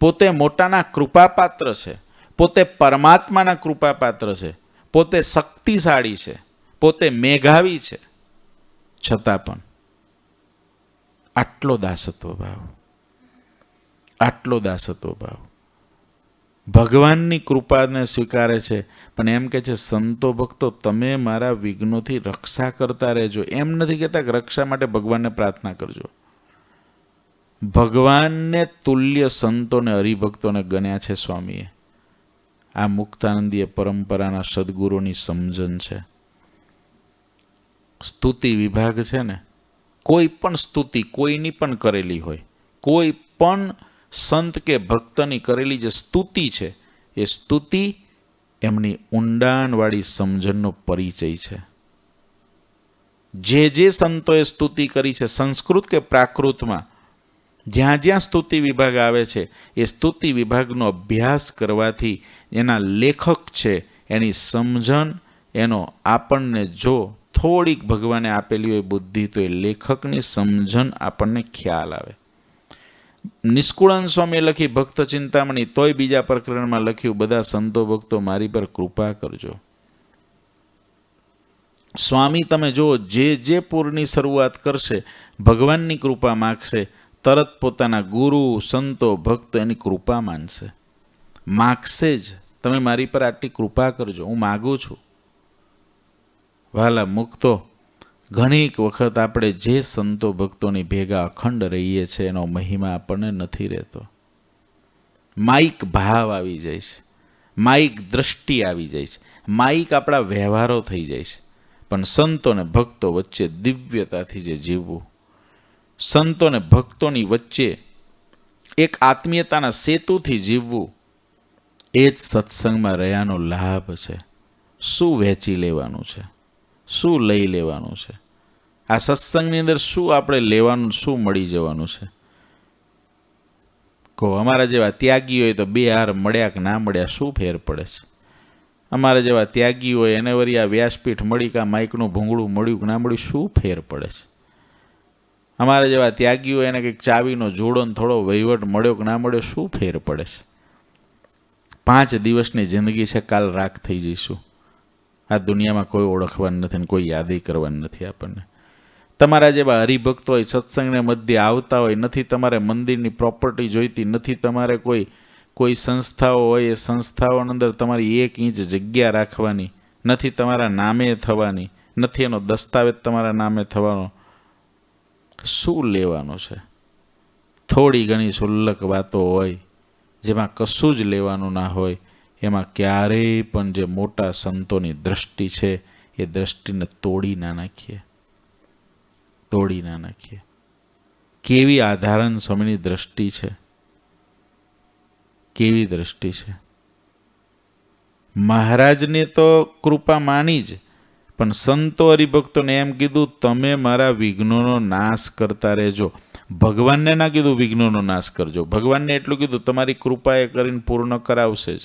પોતે મોટાના કૃપાપાત્ર છે, પોતે પરમાત્માના કૃપાપાત્ર છે, પોતે શક્તિશાળી છે, પોતે મેઘાવી છે, છતાં પણ આટલો દાસત્વ ભાવ, આટલો દાસત્વ ભાવ. ભગવાનની કૃપાને સ્વીકારે છે, પણ એમ કે છે સંતો ભક્તો તમે મારા વિઘ્નોથી રક્ષા કરતા રહેજો. એમ નથી કહેતા કે રક્ષા માટે ભગવાનને પ્રાર્થના કરજો. ભગવાનને તુલ્ય સંતોને હરિભક્તોને ગણ્યા છે સ્વામીએ. આ મુક્તાનંદીય પરંપરાના સદગુરુની સમજણ છે. સ્તુતિ વિભાગ છે ને, કોઈ પણ સ્તુતિ કોઈની પણ કરેલી હોય, કોઈ પણ સંત કે ભક્તની કરેલી જે સ્તુતિ છે, એ સ્તુતિ એમની ઊંડાણવાળી સમજણનો પરિચય છે. જે સંતોએ સ્તુતિ કરી છે, સંસ્કૃત કે પ્રાકૃતમાં, જ્યાં જ્યાં સ્તુતિ વિભાગ આવે છે, એ સ્તુતિ વિભાગનો અભ્યાસ કરવાથી એના લેખક છે એની સમજણ, એનો આપણને જો થોડીક ભગવાને આપેલી હોય બુદ્ધિ તો એ લેખકની સમજણ આપણને ખ્યાલ આવે. નિષ્કુળાનંદ સ્વામીએ લખી ભક્ત ચિંતામણી, તોય બીજા પ્રકરણમાં લખ્યું બધા સંતો ભક્તો મારી પર કૃપા કરજો. સ્વામી તમે જુઓ, જે પૂરની શરૂઆત કરશે ભગવાનની કૃપા માગશે, તરત પોતાના ગુરુ સંતો ભક્તો એની કૃપા માનશે, માગશે જ. તમે મારી પર આટલી કૃપા કરજો, હું માગું છું. વાલા મુક્તો, ઘણીક વખત આપણે જે સંતો ભક્તોની ભેગા અખંડ રહીએ છીએ એનો મહિમા આપણને નથી રહેતો. માઇક ભાવ આવી જાય છે, માઇક દ્રષ્ટિ આવી જાય છે, માઇક આપણા વ્યવહારો થઈ જાય છે. પણ સંતો ને ભક્તો વચ્ચે દિવ્યતાથી જે જીવવું, સંતો ને ભક્તોની વચ્ચે એક આત્મીયતાના સેતુથી જીવવું, એ જ સત્સંગમાં રહ્યાનો લાભ છે. શું વહેંચી લેવાનું છે, શું લઈ લેવાનું છે, આ સત્સંગની અંદર શું આપણે લેવાનું, શું મળી જવાનું છે? કહો, અમારા જેવા ત્યાગી હોય તો 2 હાર મળ્યા કે ના મળ્યા શું ફેર પડે છે? અમારા જેવા ત્યાગી હોય એને વળી આ વ્યાસપીઠ મળી કે માઇકનું ભૂંગળું મળ્યું કે ના મળ્યું શું ફેર પડે છે? અમારા જેવા ત્યાગી હોય એને કંઈક ચાવીનો જોડો ને થોડો વહીવટ મળ્યો કે ના મળ્યો શું ફેર પડે છે? 5 દિવસની જિંદગી છે, કાલ રાખ થઈ જઈશું. આ દુનિયામાં કોઈ ઓળખવાનું નથી ને કોઈ યાદી કરવાનું નથી આપણને. તમારા જેવા હરિભક્તો હોય, સત્સંગને મધ્ય આવતા હોય, નથી તમારે મંદિરની પ્રોપર્ટી જોઈતી, નથી તમારે કોઈ સંસ્થાઓ હોય એ સંસ્થાઓની અંદર તમારી 1 ઇંચ જગ્યા રાખવાની, નથી તમારા નામે થવાની, નથી એનો દસ્તાવેજ તમારા નામે થવાનો. શું લેવાનું છે? થોડી ઘણી શુલ્લક વાતો હોય જેમાં કશું જ લેવાનું ના હોય, એમાં ક્યારેય પણ જે મોટા સંતોની દ્રષ્ટિ છે એ દ્રષ્ટિને તોડી ના નાખીએ, તોડી ના નાખીએ. કેવી આધારાનંદ સ્વામીની દ્રષ્ટિ છે, કેવી દ્રષ્ટિ છે! મહારાજને તો કૃપા માની જ, પણ સંતો હરિભક્તોને એમ કીધું તમે મારા વિઘ્નોનો નાશ કરતા રહેજો. ભગવાનને ના કીધું વિઘ્નોનો નાશ કરજો, ભગવાનને એટલું કીધું તમારી કૃપા એ કરીને પૂર્ણ કરાવશે જ,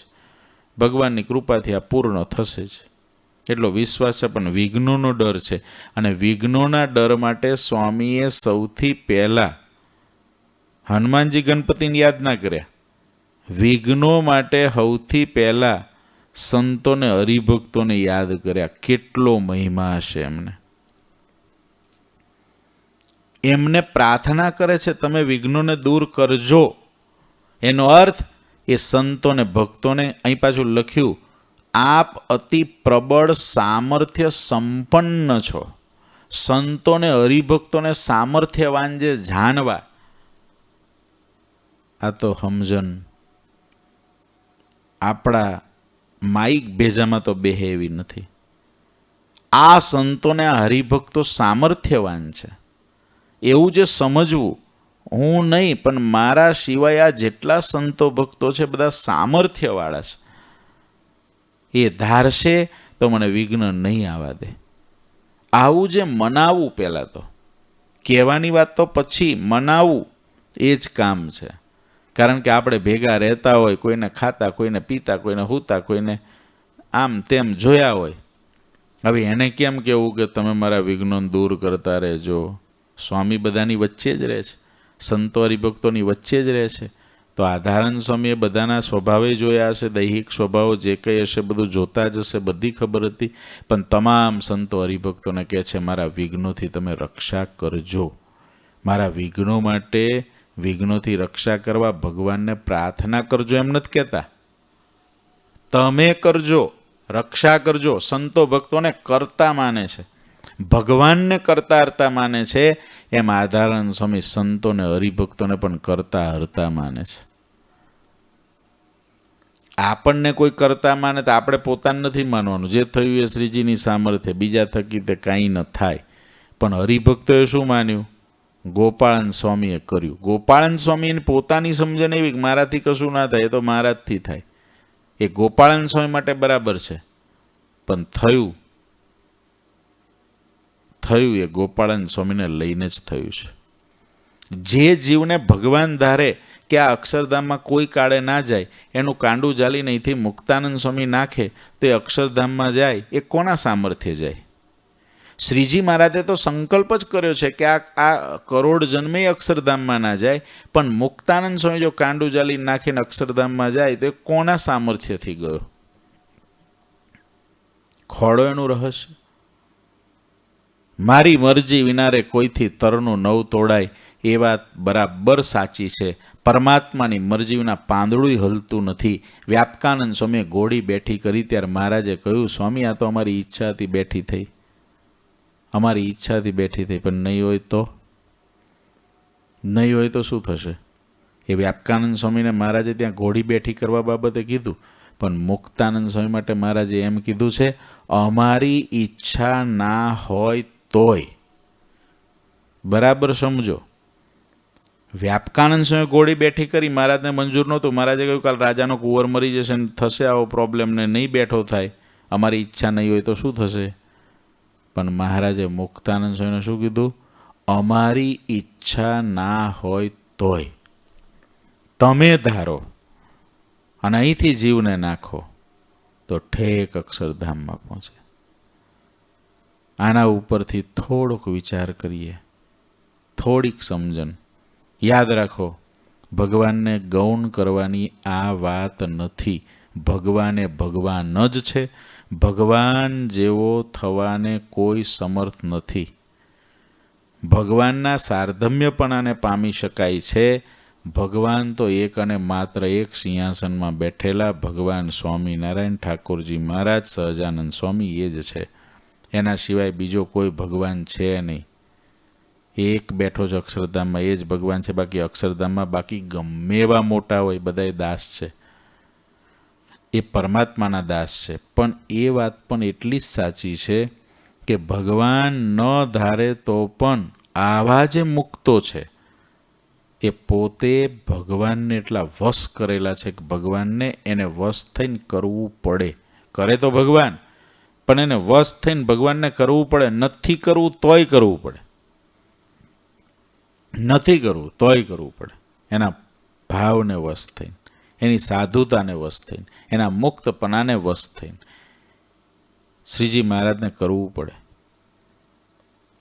ભગવાનની કૃપાથી આ પૂર્ણ થશે જ, એટલો વિશ્વાસ છે. પણ વિઘ્નોનો ડર છે, અને વિઘ્નોના ડર માટે સ્વામીએ સૌથી પહેલા હનુમાનજી ગણપતિને યાદ ના કર્યા. વિઘ્નો માટે સૌથી પહેલા સંતોને હરિભક્તોને યાદ કર્યા. કેટલો મહિમા હશે એમને! એમને પ્રાર્થના કરે છે તમે વિઘ્નોને દૂર કરજો. એનો અર્થ એ સંતોને ભક્તોને, અહીં પાછું લખ્યું આપ અતિ પ્રબળ સામર્થ્ય સંપન્ન છો. સંતોને હરિભક્તોને સામર્થ્યવાન જે જાણવા, આ તો સમજણ આપણા માઇક ભેજામાં તો બેહે એવી નથી. આ સંતોને આ હરિભક્તો સામર્થ્યવાન છે એવું જે સમજવું, હું નહીં પણ મારા સિવાય આ જેટલા સંતો ભક્તો છે બધા સામર્થ્યવાળા છે, એ ધારશે તો મને વિઘ્ન નહીં આવવા દે. આવું જે મનાવવું, પહેલાં તો કહેવાની વાત તો પછી, મનાવવું એ જ કામ છે. કારણ કે આપણે ભેગા રહેતા હોય, કોઈને ખાતા, કોઈને પીતા, કોઈને હૂતા, કોઈને આમ તેમ જોયા હોય. હવે એને કેમ કહેવું કે તમે મારા વિઘ્નો દૂર કરતા રહેજો? સ્વામી બધાની વચ્ચે જ રહે છે, સંતો હરિભક્તોની વચ્ચે જ રહે છે. તો આધારાનંદ સ્વામીએ બધાના સ્વભાવે જોયા હશે, દૈહિક સ્વભાવો જે કંઈ હશે બધું જોતા જ હશે, બધી ખબર હતી. પણ તમામ સંતો હરિભક્તોને કહે છે મારા વિઘ્નોથી તમે રક્ષા કરજો. મારા વિઘ્નો માટે, વિઘ્નોથી રક્ષા કરવા ભગવાનને પ્રાર્થના કરજો એમ નથી કહેતા, તમે કરજો, રક્ષા કરજો. સંતો ભક્તોને કરતા માને છે, ભગવાનને કરતા હરતા માને છે, એમ આધારાનંદ સ્વામી સંતોને હરિભક્તોને પણ કરતા હરતા માને છે. આપણને કોઈ કરતા માને તો આપણે પોતાને નથી માનવાનું, જે થયું એ શ્રીજીની સામર્થ્ય, બીજા થકી તે કાંઈ ન થાય. પણ હરિભક્તોએ શું માન્યું? ગોપાળન સ્વામીએ કર્યું. ગોપાળન સ્વામીની પોતાની સમજણ એવી કે મારાથી કશું ના થાય, એ તો મારાથી થાય. એ ગોપાળન સ્વામી માટે બરાબર છે, પણ થયું એ ગોપાળન સ્વામીને લઈને જ થયું છે. જે જીવને ભગવાન ધારે કે આ અક્ષરધામમાં કોઈ કાળે ના જાય, એનું કાંડું જાલીને અહીંથી મુક્તાનંદ સ્વામી નાખે તો એ અક્ષરધામમાં જાય, એ કોના સામર્થ્ય જાય? શ્રીજી મહારાજે તો સંકલ્પ જ કર્યો છે કે આ કરોડ જન્મે અક્ષરધામમાં ના જાય, પણ મુક્તાનંદ સ્વામી જો કાંડું જાલી નાખીને અક્ષરધામમાં જાય તો એ કોના સામર્થ્યથી ગયો? ખોડો એનું રહસ્ય. મારી મરજી વિનારે કોઈથી તરનું નવ તોડાય એ વાત બરાબર સાચી છે. પરમાત્માની મરજી વિના પાંદડું હલતું નથી. વ્યાપકાનંદ સ્વામીએ ઘોડી બેઠી કરી ત્યારે મહારાજે કહ્યું, સ્વામી આ તો અમારી ઈચ્છાથી બેઠી થઈ, અમારી ઈચ્છાથી બેઠી થઈ, પણ નહીં હોય તો? નહીં હોય તો શું થશે? એ વ્યાપકાનંદ સ્વામીને મહારાજે ત્યાં ઘોડી બેઠી કરવા બાબતે કીધું, પણ મુક્તાનંદ સ્વામી માટે મહારાજે એમ કીધું છે, અમારી ઈચ્છા ના હોય તોય. બરાબર સમજો. વ્યાપકાનંદ સ્વામી ઘોડી બેઠી કરી, મહારાજને મંજૂર નહોતું. મહારાજે કહ્યું કાલ રાજાનો કુંવર મરી જશે ને થશે આવો પ્રોબ્લેમ, ને નહીં બેઠો થાય, અમારી ઈચ્છા નહીં હોય તો શું થશે? પણ મહારાજે મુક્તાનંદ સ્વામીને શું કીધું? અમારી ઈચ્છા ના હોય તોય તમે ધારો અને અહીંથી જીવને નાખો તો ઠેક અક્ષરધામમાં પહોંચે. આના ઉપરથી થોડોક વિચાર કરીએ, થોડીક સમજણ. યાદ રાખો, ભગવાનને ગૌણ કરવાની આ વાત નથી. ભગવાને ભગવાન જ છે. ભગવાન જેવો થવાને કોઈ સમર્થ નથી. ભગવાનના સાર્ધમ્યપણાને પામી શકાય છે. ભગવાન તો એક અને માત્ર એક સિંહાસનમાં બેઠેલા ભગવાન સ્વામિનારાયણ ઠાકોરજી મહારાજ સહજાનંદ સ્વામી એ જ છે. એના સિવાય બીજો કોઈ ભગવાન છે નહીં. એક બેઠો છે અક્ષરધામમાં, એ જ ભગવાન છે. બાકી અક્ષરધામમાં બાકી ગમે એવા મોટા હોય બધાય દાસ છે, એ પરમાત્માના દાસ છે. પણ એ વાત પણ એટલી જ સાચી છે કે ભગવાન ન ધારે તો પણ આવા જે મુક્તો છે એ પોતે ભગવાનને એટલા વશ કરેલા છે કે ભગવાનને એને વશ થઈને કરવું પડે. કરે તો ભગવાન, પણ એને વશ થઈને ભગવાનને કરવું પડે. નથી કરવું તોય કરવું પડે, નથી કરવું તોય કરવું પડે. એના ભાવને વશ થઈને, એની સાધુતાને વશ થઈને, એના મુક્તપણાને વશ થઈને શ્રીજી મહારાજને કરવું પડે.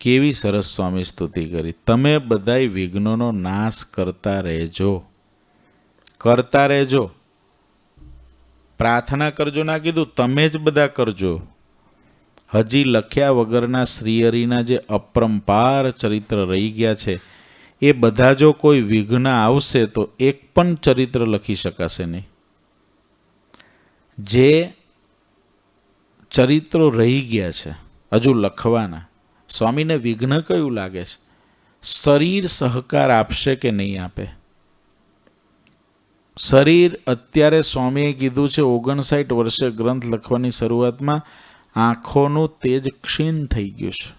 કેવી સરસ સ્વામી સ્તુતિ કરી. તમે બધાય વિઘ્નોનો નાશ કરતા રહેજો, કરતા રહેજો. પ્રાર્થના કરજો ના કીધું, તમે જ બધા કરજો. હજી લખ્યા વગરના શ્રીહરિના જે અપરંપાર ચરિત્ર રહી ગયા છે એ બધા જો કોઈ વિઘ્ન આવશે તો એક પણ ચરિત્ર લખી શકાશે નહીં. જે ચરિત્રો રહી ગયા છે હજુ લખવાના, સ્વામીને વિઘ્ન કયું લાગે છે? શરીર સહકાર આપશે કે નહીં આપે? શરીર અત્યારે સ્વામીએ કીધું છે 59 વર્ષે ગ્રંથ લખવાની શરૂઆતમાં આંખોનું તેજ ક્ષીણ થઈ ગયું છે.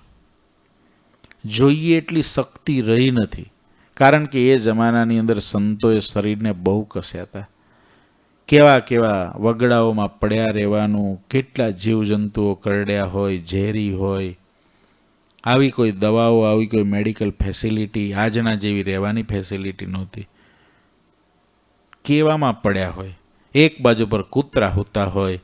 જોઈએ એટલી શક્તિ રહી નથી. કારણ કે એ જમાનાની અંદર સંતોએ શરીરને બહુ કસ્યા હતા. કેવા કેવા વગડાઓમાં પડ્યા રહેવાનું, કેટલા જીવજંતુઓ કરડ્યા હોય, ઝેરી હોય. આવી કોઈ દવાઓ, આવી કોઈ મેડિકલ ફેસિલિટી આજના જેવી રહેવાની ફેસિલિટી નહોતી. કેવામાં પડ્યા હોય. એક બાજુ પર કૂતરા હોતા હોય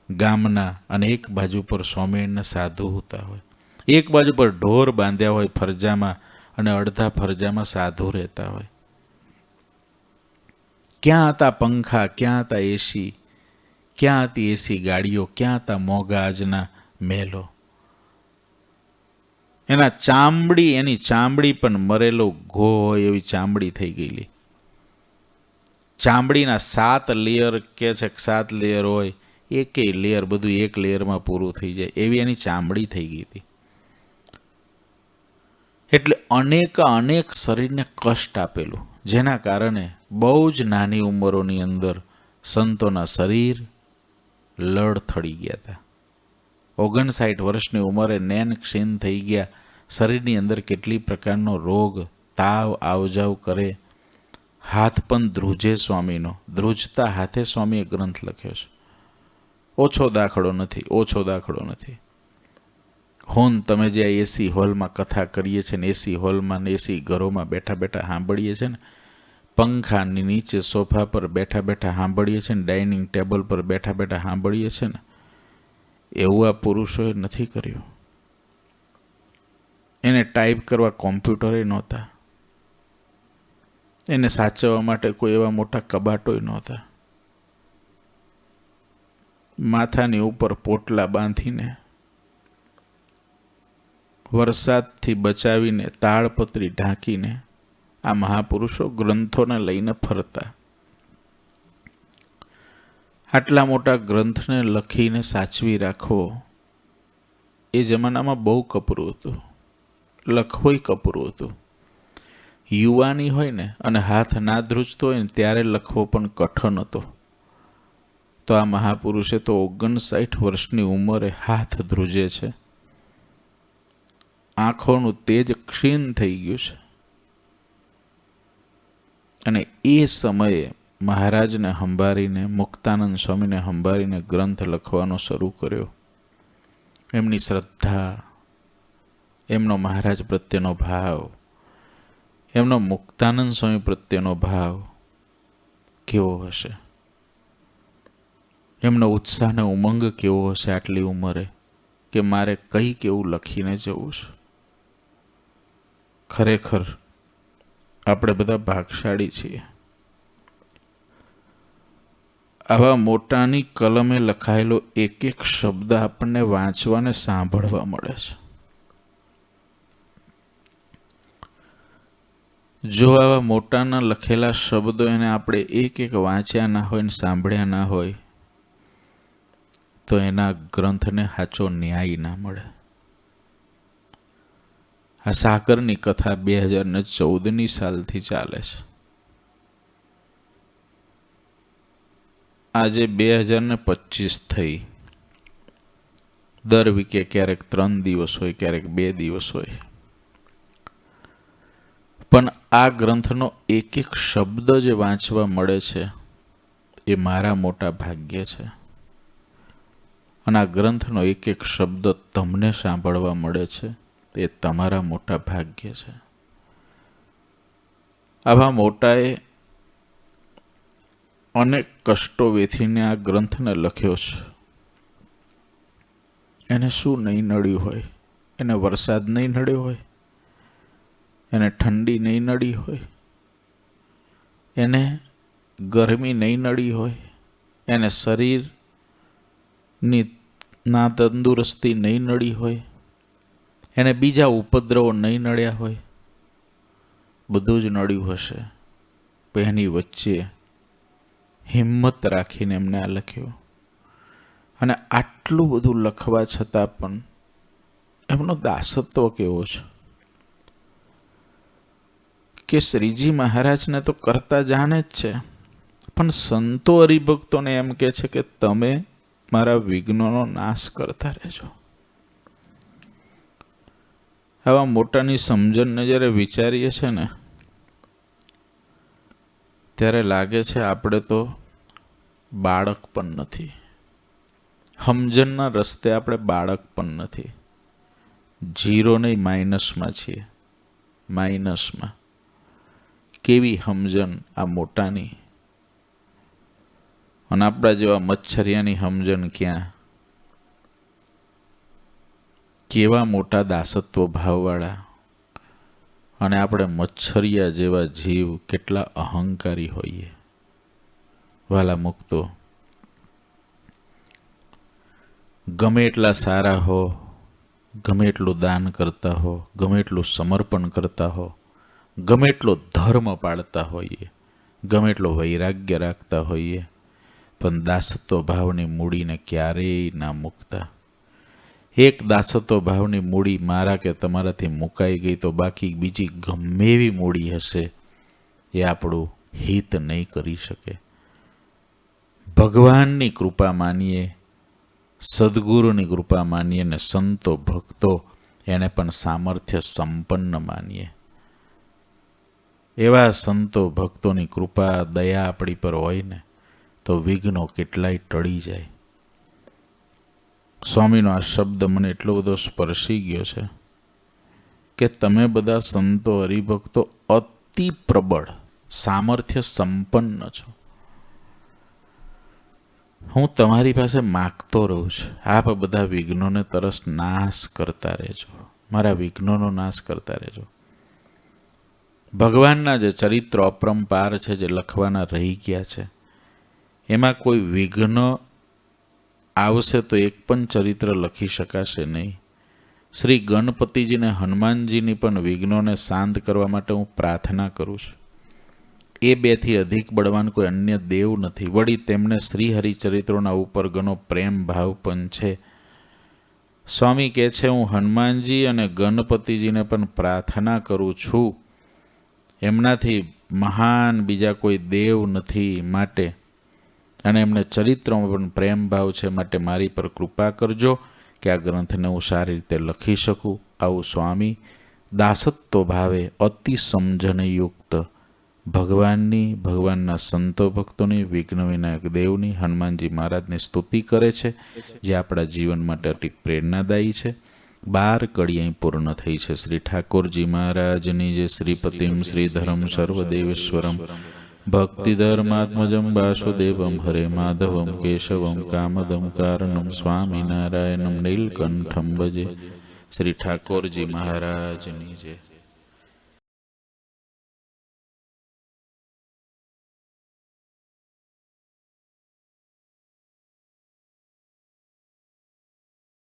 ગામના, અને એક બાજુ પર સ્વામિનારાયણના સાધુ હોતા હોય. એક બાજુ પર ઢોર બાંધ્યા હોય ફરજામાં, અને અડધા ફરજામાં સાધુ રહેતા હોય. ક્યાં હતા પંખા, ક્યાં હતા એસી, ક્યાં હતી એસી ગાડીઓ, ક્યાં હતા મોંઘા આજના મહેલો. એની ચામડી પણ મરેલો ઘો હોય એવી ચામડી થઈ ગયેલી. ચામડીના 7 લેયર કે છે, 7 લેયર હોય, એકેય લેયર બધું એક લેયરમાં પૂરું થઈ જાય એવી એની ચામડી થઈ ગઈ હતી. એટલે અનેક શરીરને કષ્ટ આપેલું, જેના કારણે બહુ જ નાની ઉંમરોની અંદર સંતોના શરીર લડથડી ગયા હતા. 59 વર્ષની ઉંમરે નેન ક્ષીણ થઈ ગયા. શરીરની અંદર કેટલી પ્રકારનો રોગ, તાવ આવજાવ કરે. હાથ પણ ધ્રુજે સ્વામીનો. ધ્રુજતા હાથે સ્વામીએ ગ્રંથ લખ્યો છે. ઓછો દાખલો નથી. હોન તમે જે એસી હોલમાં કથા કરીએ છીએ ને, એસી હોલમાં ને એસી ઘરોમાં બેઠા બેઠા સાંભળીએ છીએ ને, પંખાની નીચે સોફા પર બેઠા બેઠા સાંભળીએ છીએ ને, ડાઇનિંગ ટેબલ પર બેઠા બેઠા સાંભળીએ છીએ ને, એવું આ પુરુષોએ નથી કર્યું. એને ટાઈપ કરવા કોમ્પ્યુટરે નહોતા, એને સાચવવા માટે કોઈ એવા મોટા કબાટોય નહોતા. માથાની ઉપર પોટલા બાંધીને, વરસાદથી બચાવીને, તાળપત્રી ઢાંકીને આ મહાપુરુષો ગ્રંથોને લઈને ફરતા. આટલા મોટા ગ્રંથને લખીને સાચવી રાખવો એ જમાનામાં બહુ કપરું હતું, લખવોય કપરું હતું. યુવાની હોય ને અને હાથ ના ધ્રુજતો હોય ને ત્યારે લખવો પણ કઠણ હતો. તો આ મહાપુરુષે તો 59 વર્ષની ઉંમરે હાથ ધ્રુજે છે, આંખોનું તેજ ક્ષીણ થઈ ગયું છે. અને એ સમયે મહારાજને સંભાળીને, મુક્તાનંદ સ્વામીને સંભાળીને ગ્રંથ લખવાનો શરૂ કર્યો. એમની શ્રદ્ધા, એમનો મહારાજ પ્રત્યેનો ભાવ, એમનો મુક્તાનંદ સ્વામી પ્રત્યેનો ભાવ કેવો હશે, એમનો ઉત્સાહ અને ઉમંગ કેવો હશે આટલી ઉંમરે કે મારે કંઈક એવું લખીને જવું છે. ખરેખર આપણે બધા ભાગશાળી છીએ. આવા મોટાની કલમે લખાયેલો એક એક શબ્દ આપણને વાંચવાને સાંભળવા મળે છે. જો આવા મોટાના લખેલા શબ્દો એને આપણે એક એક વાંચ્યા ના હોય ને સાંભળ્યા ના હોય તો એના ગ્રંથને સાચો ન્યાય ના મળે. આ સાકરની કથા 2014ની સાલથી ચાલે છે. આજે 2025 થઈ. દર વીકે ક્યારેક 3 દિવસ હોય, ક્યારેક 2 દિવસ હોય, પણ આ ગ્રંથનો એક એક શબ્દ જે વાંચવા મળે છે એ મારા મોટા ભાગ્ય છે. અને આ ગ્રંથનો એક એક શબ્દ તમને સાંભળવા મળે છે એ તમારા મોટા ભાગ્ય છે. આવા મોટાએ અનેક કષ્ટો વેઠીને આ ગ્રંથને લખ્યો છે. એને શું નહીં નડ્યું હોય? એને વરસાદ નહીં નડ્યો હોય, એને ઠંડી નહીં નડી હોય, એને ગરમી નહીં નડી હોય, એને શરીરની ના તંદુરસ્તી નહીં નડી હોય, એને બીજા ઉપદ્રવો નહીં નડ્યા હોય. બધું જ નડ્યું હશે, પણ એની વચ્ચે હિંમત રાખીને એમને આ લખ્યું. અને આટલું બધું લખવા છતાં પણ એમનો દાસત્વ કેવો છે કે શ્રીજી મહારાજને તો કરતા જાણે જ છે, પણ સંતો હરિભક્તોને એમ કહે છે કે તમે મારા વિઘ્નોનો નાશ કરતા રહેજો. આવા મોટાની સમજણને જ્યારે વિચારીએ છે ને ત્યારે લાગે છે આપણે તો બાળક પણ નથી. સમજણના રસ્તે આપણે બાળક પણ નથી. 0 નહીં, માઇનસમાં છીએ. માઇનસમાં. કેવી સમજણ આ મોટાની, અને આપણા જેવા મચ્છરિયાની સમજણ ક્યાં? કેવા મોટા દાસત્વ ભાવવાળા. અને આપણે મચ્છરિયા જેવા જીવ કેટલા અહંકારી હોઈએ. વાલા મુક્તો, ગમે એટલા સારા હો, ગમે એટલું દાન કરતા હો, ગમે એટલું સમર્પણ કરતા હો, ગમે એટલો ધર્મ પાળતા હોઈએ, ગમે એટલો વૈરાગ્ય રાખતા હોઈએ, પણ દાસત્વ ભાવની મૂડીને ક્યારેય ના મૂકતા. એક દાસત્વ ભાવની મૂડી મારા કે તમારાથી મુકાઈ ગઈ તો બાકી બીજી ગમે એવી મૂડી હશે એ આપણું હિત નહીં કરી શકે. ભગવાનની કૃપા માનીએ, સદગુરુની કૃપા માનીએ ને સંતો ભક્તો એને પણ સામર્થ્ય સંપન્ન માનીએ. એવા સંતો ભક્તોની કૃપા દયા આપણી પર હોય ને તો વિઘ્નો કેટલાય ટળી જાય. સ્વામીનો આ શબ્દ મને એટલો બધો સ્પર્શી ગયો છે કે તમે બધા સંતો હરિભક્તો અતિ પ્રબળ સામર્થ્ય સંપન્ન છો. હું તમારી પાસે માગતો રહું છું, આપ બધા વિઘ્નોને તરસ નાશ કરતા રહેજો, મારા વિઘ્નોનો નાશ કરતા રહેજો. ભગવાનના જે ચરિત્રો અપરંપાર છે, જે લખવાના રહી ગયા છે, એમાં કોઈ વિઘ્ન આવશે તો એક પણ ચરિત્ર લખી શકાશે નહીં. શ્રી ગણપતિજીને હનુમાનજીની પણ વિઘ્નોને શાંત કરવા માટે હું પ્રાર્થના કરું છું. એ બેથી અધિક બળવાન કોઈ અન્ય દેવ નથી. વળી તેમને શ્રી હરિચરિત્રોના ઉપર ઘણો પ્રેમ ભાવ પણ છે. સ્વામી કહે છે, હું હનુમાનજી અને ગણપતિજીને પણ પ્રાર્થના કરું છું, એમનાથી મહાન બીજા કોઈ દેવ નથી માટે, અને એમને ચરિત્રોમાં પણ પ્રેમ ભાવ છે, માટે મારી પર કૃપા કરજો કે આ ગ્રંથને હું સારી રીતે લખી શકું. આવું સ્વામી દાસત્વ ભાવે અતિ સમજણયુક્ત ભગવાનની, ભગવાનના સંતો ભક્તોની, વિઘ્ન વિનાયક દેવની, હનુમાનજી મહારાજની સ્તુતિ કરે છે, જે આપણા જીવન માટે અતિ પ્રેરણાદાયી છે. 12 કડી અહીં પૂર્ણ થઈ છે. શ્રી ઠાકોરજી મહારાજની જે શ્રીપતિમ શ્રીધરમ સર્વદેવેશ્વરમ ભક્તિધર્માત્મજમ વાસુદેવમ હરે માધવમ કેશવમ કામદમ કારણમ સ્વામિનારાયણમ નીલકંઠમ ભજે. શ્રી ઠાકોરજી મહારાજની જય.